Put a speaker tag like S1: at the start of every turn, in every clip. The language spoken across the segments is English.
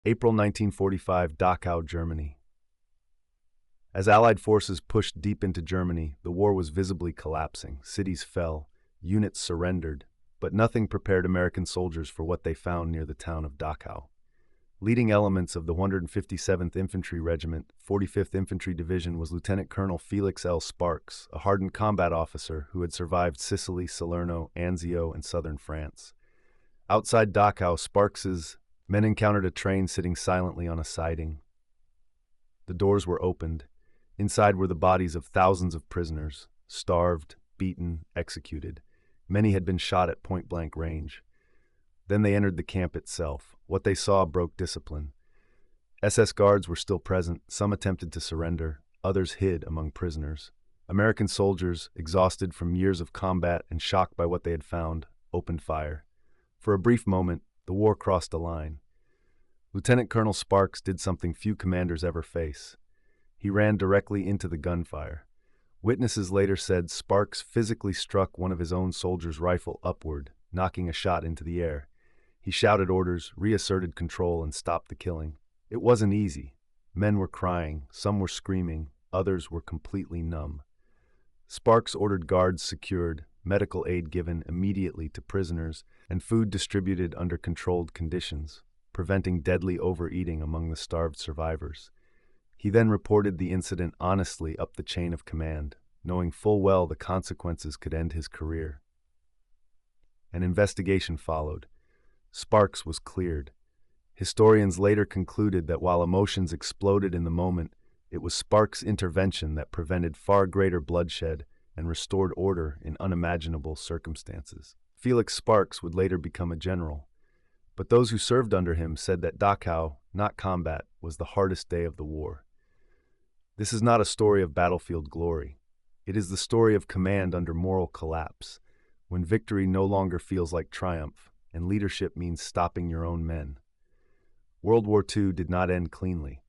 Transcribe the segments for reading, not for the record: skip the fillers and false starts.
S1: April 1945, Dachau, Germany. As Allied forces pushed deep into Germany, the war was visibly collapsing. Cities fell, units surrendered, but nothing prepared American soldiers for what they found near the town of Dachau. Leading elements of the 157th Infantry Regiment, 45th Infantry Division was Lieutenant Colonel Felix L. Sparks, a hardened combat officer who had survived Sicily, Salerno, Anzio, and southern France. Outside Dachau, Sparks's men encountered a train sitting silently on a siding. The doors were opened. Inside were the bodies of thousands of prisoners, starved, beaten, executed. Many had been shot at point-blank range. Then they entered the camp itself. What they saw broke discipline. SS guards were still present. Some attempted to surrender. Others hid among prisoners. American soldiers, exhausted from years of combat and shocked by what they had found, opened fire. For a brief moment, the war crossed a line. Lieutenant Colonel Sparks did something few commanders ever face. He ran directly into the gunfire. Witnesses later said Sparks physically struck one of his own soldiers' rifle upward, knocking a shot into the air. He shouted orders, reasserted control, and stopped the killing. It wasn't easy. Men were crying, some were screaming, others were completely numb. Sparks ordered guards secured, medical aid given immediately to prisoners, and food distributed under controlled conditions, preventing deadly overeating among the starved survivors. He then reported the incident honestly up the chain of command, knowing full well the consequences could end his career. An investigation followed. Sparks was cleared. Historians later concluded that while emotions exploded in the moment, it was Sparks' intervention that prevented far greater bloodshed and restored order in unimaginable circumstances. Felix Sparks would later become a general, but those who served under him said that Dachau, not combat, was the hardest day of the war. This is not a story of battlefield glory. It is the story of command under moral collapse, when victory no longer feels like triumph, and leadership means stopping your own men. World War II did not end cleanly.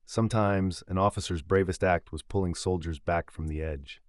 S1: Sometimes an officer's bravest act was pulling soldiers back from the edge.